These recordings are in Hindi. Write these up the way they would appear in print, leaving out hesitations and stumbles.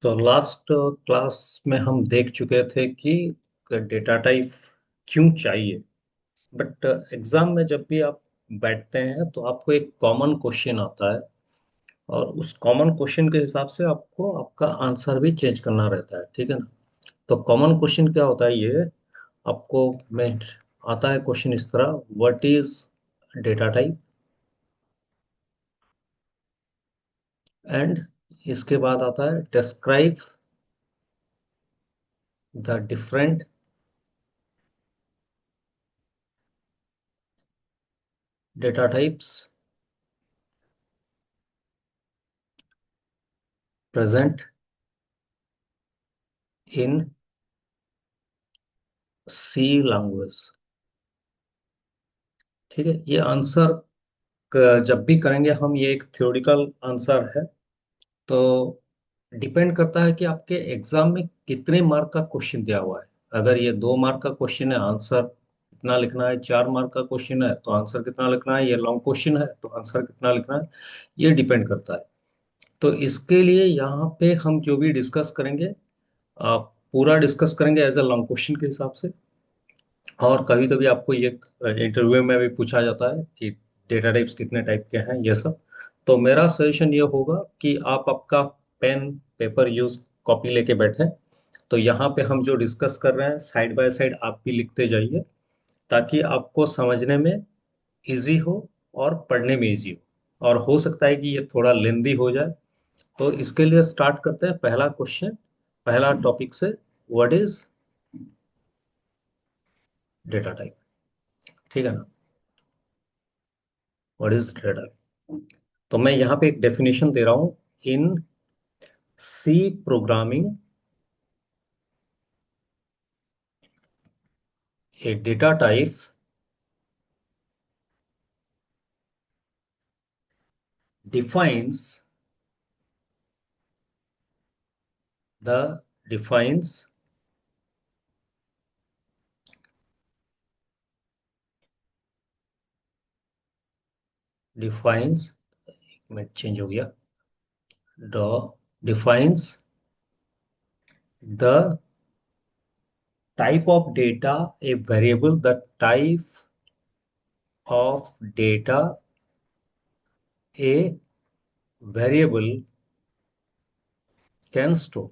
तो लास्ट क्लास में हम देख चुके थे कि डेटा टाइप क्यों चाहिए। बट एग्जाम में जब भी आप बैठते हैं तो आपको एक कॉमन क्वेश्चन आता है, और उस कॉमन क्वेश्चन के हिसाब से आपको आपका आंसर भी चेंज करना रहता है। ठीक है ना। तो कॉमन क्वेश्चन क्या होता है ये आपको मैं आता है क्वेश्चन इस तरह, what is data type, and इसके बाद आता है describe the different data types present in C language. ठीक है, ये आंसर जब भी करेंगे हम, ये एक थ्योरेटिकल आंसर है। तो डिपेंड करता है कि आपके एग्जाम में कितने मार्क का क्वेश्चन दिया हुआ है। अगर ये 2 मार्क का क्वेश्चन है, आंसर कितना लिखना है। 4 मार्क का क्वेश्चन है तो आंसर कितना लिखना है। ये लॉन्ग क्वेश्चन है तो आंसर कितना लिखना है, ये डिपेंड करता है। तो इसके लिए यहाँ पे हम जो भी डिस्कस करेंगे, पूरा डिस्कस करेंगे एज अ लॉन्ग क्वेश्चन के हिसाब से। और कभी कभी आपको ये इंटरव्यू में भी पूछा जाता है कि डेटा टाइप्स कितने टाइप के हैं, ये सब। तो मेरा सजेशन ये होगा कि आप आपका पेन पेपर यूज कॉपी लेके बैठे। तो यहाँ पे हम जो डिस्कस कर रहे हैं साइड बाय साइड आप भी लिखते जाइए, ताकि आपको समझने में इजी हो और पढ़ने में इजी हो। और हो सकता है कि ये थोड़ा लेंदी हो जाए। तो इसके लिए स्टार्ट करते हैं पहला क्वेश्चन, पहला टॉपिक से, व्हाट इज डेटा टाइप। ठीक है ना। What is data type. तो मैं यहाँ पे एक डेफिनेशन दे रहा हूं। In C programming, a data type defines the defines defines में चेंज हो गया, the defines the type of data, a variable, the type of data a variable can store,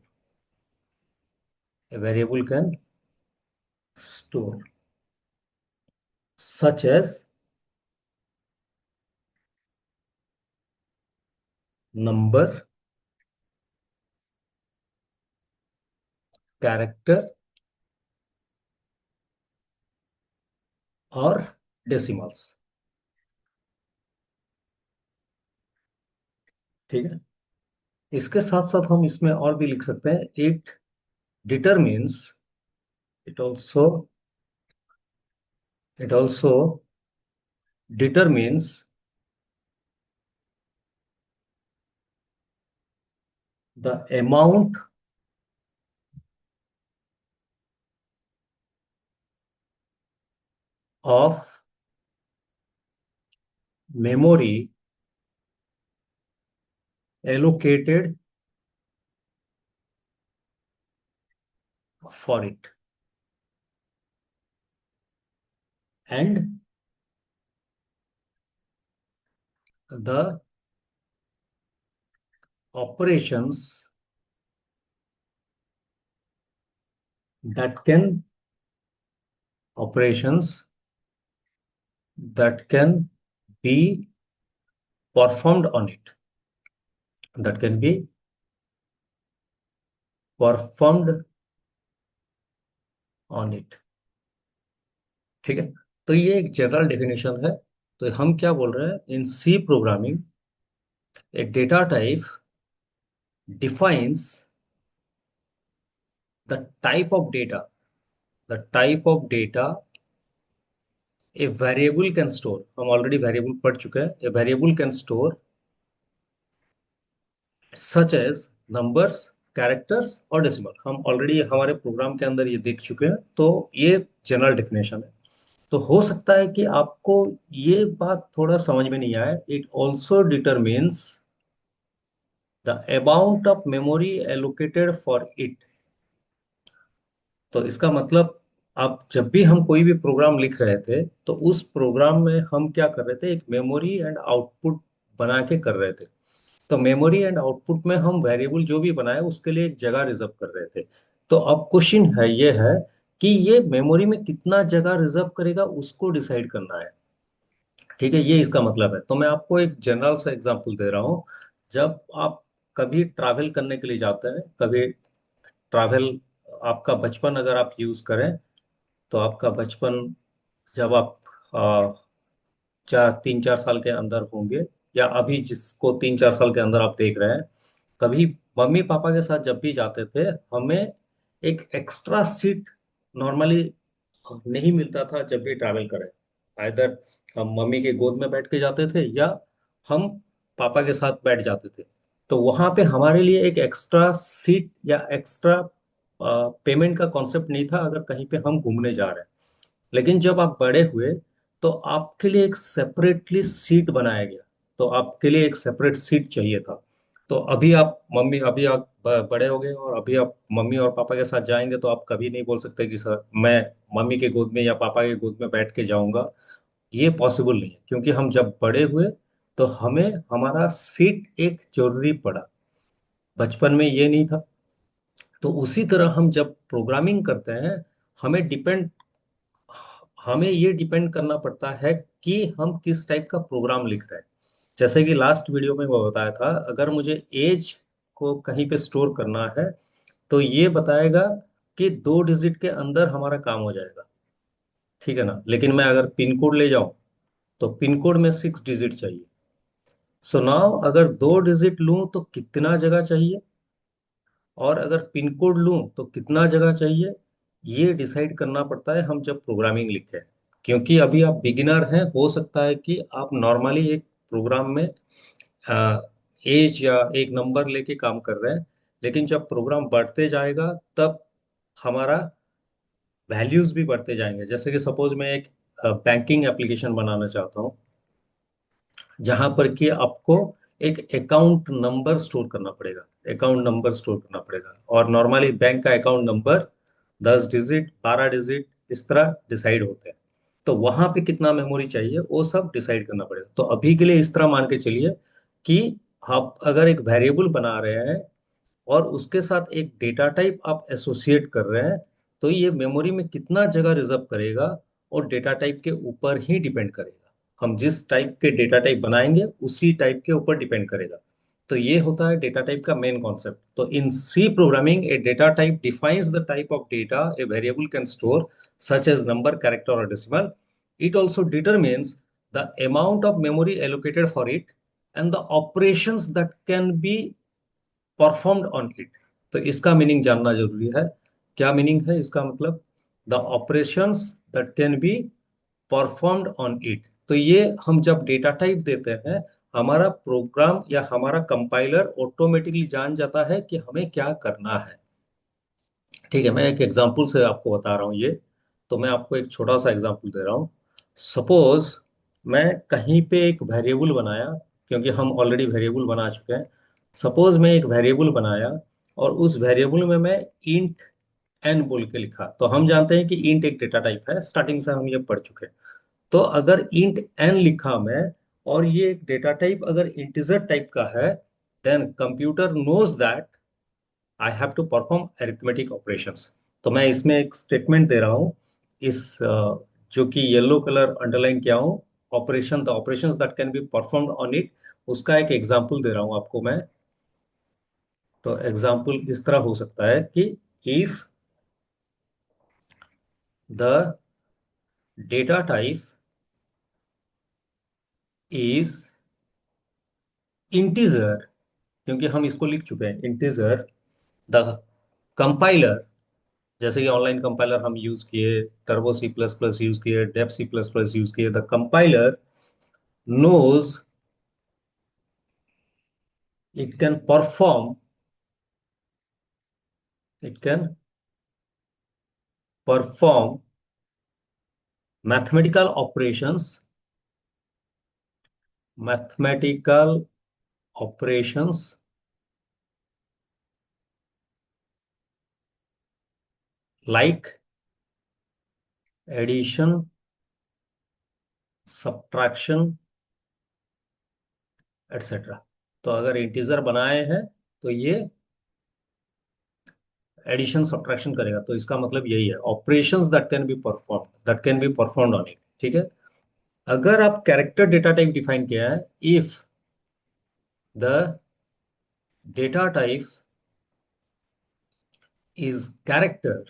a variable can store, such as number, character और decimals। ठीक है। इसके साथ साथ हम इसमें और भी लिख सकते हैं, it determines, it also it also determines the amount of memory allocated for it, and the operations that can operations that can be performed on it, that can be performed on it। ठीक है। तो ये एक जनरल डेफिनेशन है। तो हम क्या बोल रहे हैं, in C programming a data type defines the type of data, the type of data a variable can store। हम ऑलरेडी वेरिएबल पढ़ चुके हैं। A variable can store such as numbers, characters और डेसिमल। हम ऑलरेडी हमारे प्रोग्राम के अंदर ये देख चुके हैं। तो ये जनरल डेफिनेशन है। तो हो सकता है कि आपको ये बात थोड़ा समझ में नहीं आए। It also determines the amount of memory allocated for it. तो इसका मतलब, आप जब भी हम कोई भी प्रोग्राम लिख रहे थे, तो उस प्रोग्राम में हम क्या कर रहे थे, एक मेमोरी एंड आउटपुट बना के कर रहे थे। तो मेमोरी एंड आउटपुट में हम वेरिएबल जो भी बनाए उसके लिए एक जगह रिजर्व कर रहे थे। तो अब क्वेश्चन है, ये है कि ये मेमोरी में कितना जगह रिजर्व करेगा उसको डिसाइड करना है। ठीक है, ये इसका मतलब है। तो मैं आपको एक जनरल सा एग्जांपल दे रहा हूँ। जब आप कभी ट्रैवल करने के लिए जाते हैं, कभी ट्रैवल, आपका बचपन अगर आप यूज करें, तो आपका बचपन, जब आप 3-4 साल के अंदर होंगे, या अभी जिसको 3-4 साल के अंदर आप देख रहे हैं, कभी मम्मी पापा के साथ जब भी जाते थे, हमें एक एक्स्ट्रा सीट नॉर्मली नहीं मिलता था जब भी ट्रैवल करें। आइदर हम मम्मी के गोद में बैठ के जाते थे, या हम पापा के साथ बैठ जाते थे। तो वहां पे हमारे लिए एक एक्स्ट्रा सीट या एक्स्ट्रा पेमेंट का कॉन्सेप्ट नहीं था अगर कहीं पे हम घूमने जा रहे हैं। लेकिन जब आप बड़े हुए, तो आपके लिए एक सेपरेटली सीट बनाया गया। तो आपके लिए एक सेपरेट सीट चाहिए था। तो अभी आप बड़े हो गए, और अभी आप मम्मी और पापा के साथ जाएंगे, तो आप कभी नहीं बोल सकते कि सर मैं मम्मी के गोद में या पापा के गोद में बैठ के जाऊंगा। ये पॉसिबल नहीं है, क्योंकि हम जब बड़े हुए, तो हमें हमारा सीट एक जरूरी पड़ा। बचपन में ये नहीं था। तो उसी तरह हम जब प्रोग्रामिंग करते हैं, हमें डिपेंड हमें ये डिपेंड करना पड़ता है कि हम किस टाइप का प्रोग्राम लिख रहे हैं। जैसे कि लास्ट वीडियो में मैं बताया था, अगर मुझे एज को कहीं पे स्टोर करना है, तो ये बताएगा कि 2 डिजिट के अंदर हमारा काम हो जाएगा। ठीक है ना। लेकिन मैं अगर पिन कोड ले जाऊं, तो पिन कोड में 6 डिजिट चाहिए। सो नाउ अगर 2 डिजिट लूं तो कितना जगह चाहिए, और अगर पिन कोड लूं तो कितना जगह चाहिए, ये डिसाइड करना पड़ता है हम जब प्रोग्रामिंग लिखें। क्योंकि अभी आप बिगिनर हैं, हो सकता है कि आप नॉर्मली एक प्रोग्राम में एज या एक नंबर लेके काम कर रहे हैं। लेकिन जब प्रोग्राम बढ़ते जाएगा, तब हमारा वैल्यूज भी बढ़ते जाएंगे। जैसे कि सपोज मैं एक बैंकिंग एप्लीकेशन बनाना चाहता हूँ, जहां पर कि आपको एक अकाउंट नंबर स्टोर करना पड़ेगा। अकाउंट नंबर स्टोर करना पड़ेगा, और नॉर्मली बैंक का अकाउंट नंबर 10 डिजिट, 12 डिजिट, इस तरह डिसाइड होते हैं। तो वहां पे कितना मेमोरी चाहिए, वो सब डिसाइड करना पड़ेगा। तो अभी के लिए इस तरह मान के चलिए कि आप अगर एक वेरिएबल बना रहे हैं, और उसके साथ एक डेटा टाइप आप एसोसिएट कर रहे हैं, तो ये मेमोरी में कितना जगह रिजर्व करेगा, और डेटा टाइप के ऊपर ही डिपेंड करेगा। हम जिस टाइप के डेटा टाइप बनाएंगे, उसी टाइप के ऊपर डिपेंड करेगा। तो ये होता है डेटा टाइप का मेन कॉन्सेप्ट। तो in C programming, a data type defines the type of data a variable can store, such as number, character, or decimal. It also determines the amount of memory allocated for it, and the operations that can be performed on it. तो इसका मीनिंग जानना जरूरी है। क्या मीनिंग है इसका मतलब? The operations that can be performed on it. तो ये हम जब डेटा टाइप देते हैं, हमारा प्रोग्राम या हमारा कंपाइलर ऑटोमेटिकली जान जाता है कि हमें क्या करना है। ठीक है, मैं एक एग्जांपल से आपको बता रहा हूँ ये। तो मैं आपको एक छोटा सा एग्जांपल दे रहा हूँ। सपोज मैं कहीं पे एक वेरिएबल बनाया, क्योंकि हम ऑलरेडी वेरिएबल बना चुके हैं। सपोज मैं एक वेरिएबल बनाया, और उस वेरिएबल में मैं इंट एन बोल के लिखा। तो हम जानते हैं कि इंट एक डेटा टाइप है, स्टार्टिंग से हम ये पढ़ चुके हैं। तो अगर इंट एन लिखा मैं, और ये एक डेटा टाइप अगर इंटीजर टाइप का है, then computer knows that I have to perform arithmetic operations. तो मैं इसमें एक स्टेटमेंट दे रहा हूँ, जो कि येलो कलर अंडरलाइन किया हूँ, operation, the operations that can be performed on it. उसका एक एग्जांपल दे रहा हूँ आपको मैं। तो एग्जांपल इस तरह हो सकता है कि if the data type is integer, क्योंकि हम इसको लिख चुके हैं इंटीजर, द कंपाइलर, जैसे कि ऑनलाइन कंपाइलर हम यूज किए, Turbo C plus plus use किए, Dev C plus plus use किए, the compiler knows it can it can perform mathematical operations mathematical operations like addition, subtraction, etcetera. तो अगर इंटीजर बनाए हैं तो ये एडिशन सब्ट्रैक्शन करेगा, तो इसका मतलब यही है, operations that can be performed on it. ठीक है। अगर आप कैरेक्टर डेटा टाइप डिफाइन किया है, if the data type is character,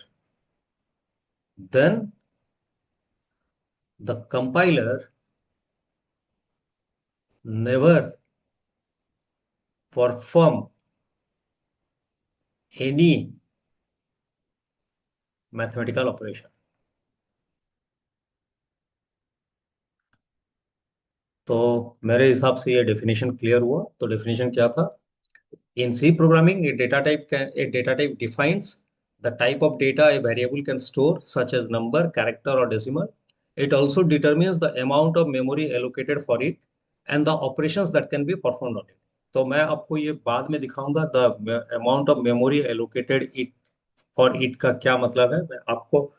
then the compiler never perform any mathematical operation. तो मेरे हिसाब से ये डेफिनेशन क्लियर हुआ। तो डेफिनेशन क्या था? In C programming, a data type defines the type of data a variable can store, such as number, character, or decimal. It also determines the amount of memory allocated for it and the operations that can be performed on it. तो मैं आपको ये बाद में दिखाऊंगा, the amount of memory allocated it for it का क्या मतलब है। मैं आपको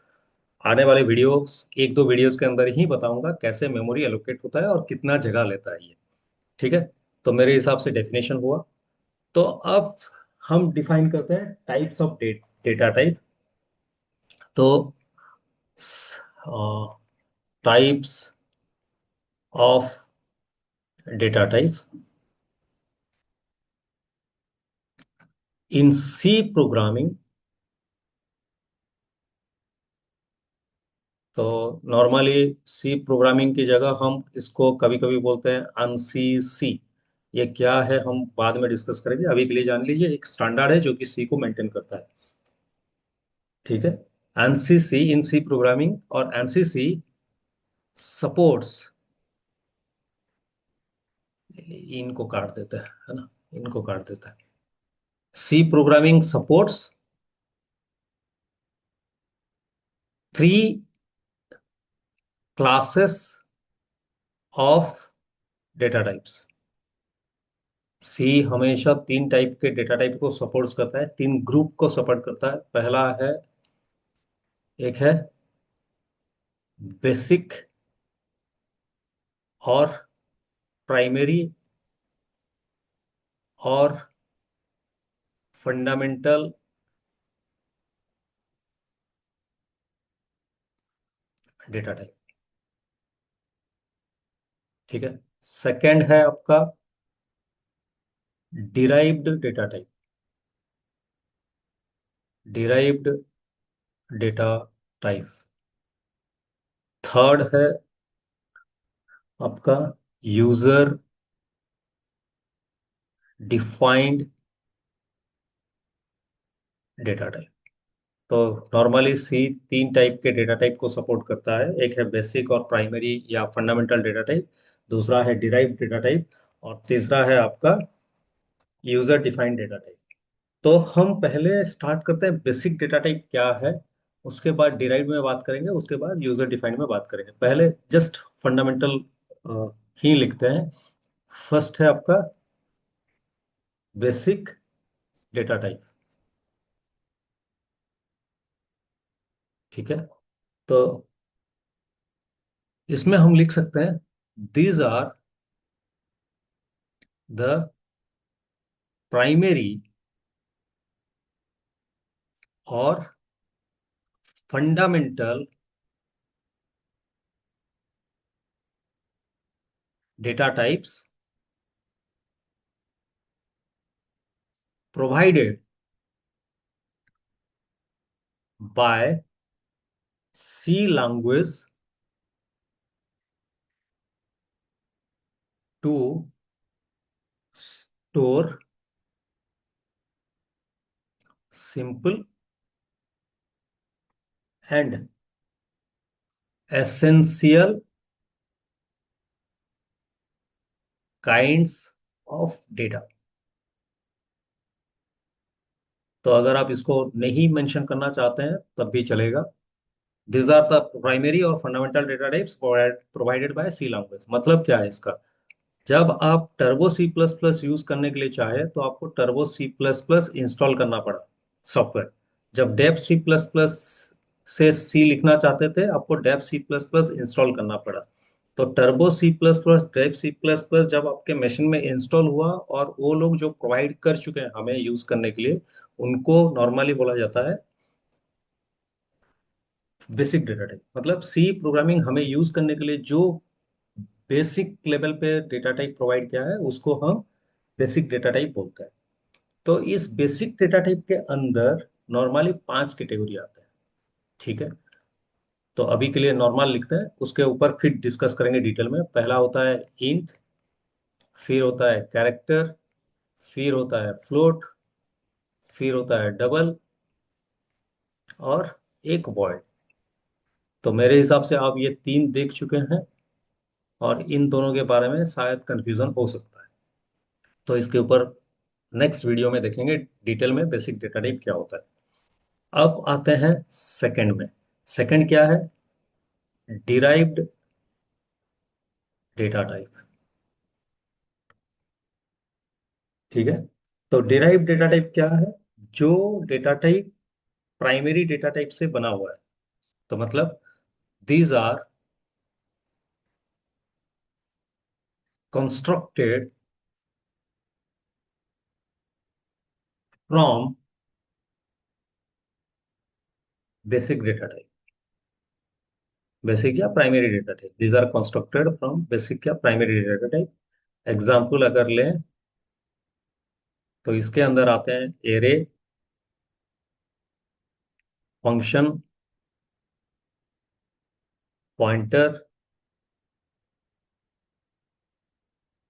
आने वाले वीडियोस, एक दो वीडियोस के अंदर ही बताऊंगा कैसे मेमोरी एलोकेट होता है और कितना जगह लेता है ये। ठीक है। तो मेरे हिसाब से डेफिनेशन हुआ। तो अब हम डिफाइन करते हैं टाइप्स ऑफ डेटा टाइप। तो types of data type in C programming. तो नॉर्मली सी प्रोग्रामिंग की जगह हम इसको कभी कभी बोलते हैं अनसी सी। ये क्या है हम बाद में डिस्कस करेंगे, अभी के लिए जान लीजिए एक स्टैंडर्ड है जो कि सी को मेंटेन करता है। ठीक है। ANSI C in C programming, और एनसी सी सपोर्ट्स, इनको काट देता है ना, इनको काट देता है। C programming supports three classes of data types. C हमेशा तीन टाइप के डेटा टाइप को सपोर्ट्स करता है, तीन ग्रुप को सपोर्ट करता है। पहला है, एक है बेसिक और प्राइमरी और फंडामेंटल डेटा टाइप। ठीक है। सेकंड है आपका derived data type, derived data type. Third है आपका यूजर डिफाइंड डेटा टाइप। तो नॉर्मली सी तीन टाइप के डेटा टाइप को सपोर्ट करता है, एक है बेसिक और प्राइमरी या फंडामेंटल डेटा टाइप, दूसरा है डिराइव्ड डेटा टाइप, और तीसरा है आपका यूजर डिफाइंड डेटा टाइप। तो हम पहले स्टार्ट करते हैं बेसिक डेटा टाइप क्या है, उसके बाद डिराइव्ड में बात करेंगे, उसके बाद यूजर डिफाइंड में बात करेंगे। पहले जस्ट फंडामेंटल ही लिखते हैं। फर्स्ट है आपका बेसिक डेटा टाइप। ठीक है। तो इसमें हम लिख सकते हैं, दीज आर द प्राइमरी और fundamental data types provided by C language to store simple and essential kinds of data. तो अगर आप इसको नहीं मेंशन करना चाहते हैं तब भी चलेगा। दिस आर द प्राइमरी और fundamental data types provided by C language. मतलब क्या है इसका? जब आप turbo C plus plus use करने के लिए चाहे तो आपको turbo C plus plus install करना पड़ा सॉफ्टवेयर। जब डेप सी प्लस प्लस से सी लिखना चाहते थे, आपको Dev C plus plus install करना पड़ा। तो turbo C plus plus, Dev C plus plus जब आपके मशीन में इंस्टॉल हुआ, और वो लोग जो प्रोवाइड कर चुके हैं हमें यूज करने के लिए, उनको नॉर्मली बोला जाता है बेसिक डेटा टाइप। मतलब सी प्रोग्रामिंग हमें यूज करने के लिए जो बेसिक लेवल पे डेटा टाइप प्रोवाइड किया है, उसको हम बेसिक डेटा टाइप बोलते हैं। तो इस बेसिक डेटा टाइप के अंदर नॉर्मली 5 कैटेगरी आते हैं। ठीक है, तो अभी के लिए नॉर्मल लिखते हैं, उसके ऊपर फिर डिस्कस करेंगे डिटेल में। पहला होता है इंट, फिर होता है कैरेक्टर, फिर होता है फ्लोट, फिर होता है डबल, और एक वॉइड। तो मेरे हिसाब से आप ये 3 देख चुके हैं, और इन दोनों के बारे में शायद कंफ्यूजन हो सकता है। तो इसके ऊपर नेक्स्ट वीडियो में देखेंगे डिटेल में बेसिक डेटा टाइप क्या होता है। अब आते हैं सेकंड में। सेकंड क्या है? Derived data type. ठीक है, तो डिराइव्ड डेटा टाइप क्या है? जो data type primary data type से बना हुआ है। तो मतलब these are constructed from basic data type. Basic या primary data type, these are constructed from basic या प्राइमरी डेटा टाइप। एग्जाम्पल अगर लें, तो इसके अंदर आते हैं एरे, फंक्शन, पॉइंटर।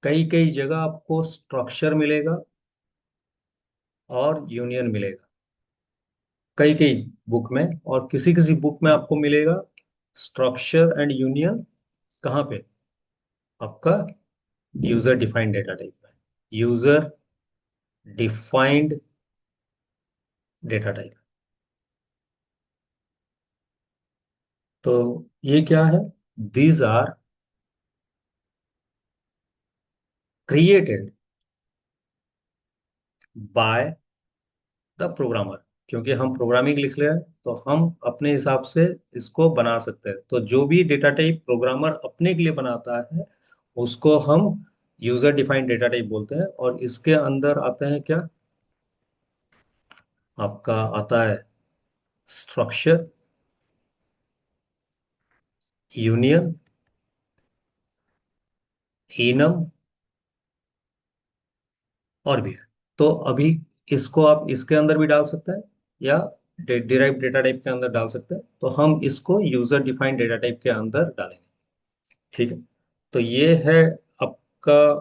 कई कई जगह आपको स्ट्रक्चर मिलेगा और यूनियन मिलेगा, कई कई बुक में। और किसी किसी बुक में आपको मिलेगा स्ट्रक्चर एंड यूनियन। कहाँ पे? आपका यूजर डिफाइंड डेटा टाइप में। User defined data type. तो ये क्या है? These are created by the programmer. क्योंकि हम प्रोग्रामिंग लिख रहे हैं, तो हम अपने हिसाब से इसको बना सकते हैं। तो जो भी डेटा टाइप प्रोग्रामर अपने के लिए बनाता है, उसको हम यूजर डिफाइंड डेटा टाइप बोलते हैं। और इसके अंदर आते हैं क्या? आपका आता है स्ट्रक्चर, यूनियन, इनम, और भी है। तो अभी इसको आप इसके अंदर भी डाल सकते हैं, या डिराइव डेटा टाइप के अंदर डाल सकते हैं। तो हम इसको यूजर डिफाइंड डेटा टाइप के अंदर डालेंगे। ठीक है, तो ये है आपका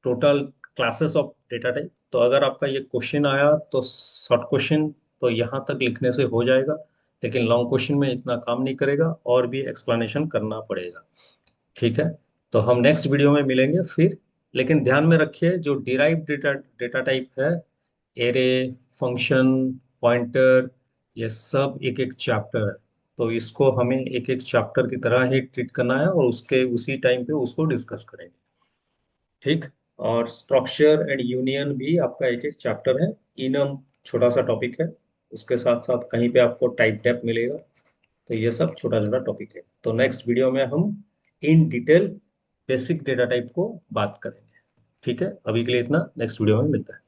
total classes of data type. तो अगर आपका ये क्वेश्चन आया, तो शॉर्ट क्वेश्चन तो यहाँ तक लिखने से हो जाएगा, लेकिन लॉन्ग क्वेश्चन में इतना काम नहीं करेगा, और भी एक्सप्लेनेशन करना पड़ेगा। ठीक है, तो हम नेक्स्ट वीडियो में मिलेंगे फिर। लेकिन ध्यान में रखिए, जो डिराइव डेटा डेटा टाइप है, एरे, फंक्शन, पॉइंटर, ये सब एक एक चैप्टर है। तो इसको हमें एक एक चैप्टर की तरह ही ट्रीट करना है, और उसके उसी टाइम पे उसको डिस्कस करेंगे। ठीक। और स्ट्रक्चर एंड यूनियन भी आपका एक एक चैप्टर है। इनम छोटा सा टॉपिक है, उसके साथ साथ कहीं पे आपको टाइप डेफ मिलेगा। तो ये सब छोटा छोटा टॉपिक है। तो नेक्स्ट वीडियो में हम in detail basic data type को बात करेंगे। ठीक है, अभी के लिए इतना। नेक्स्ट वीडियो में मिलता है।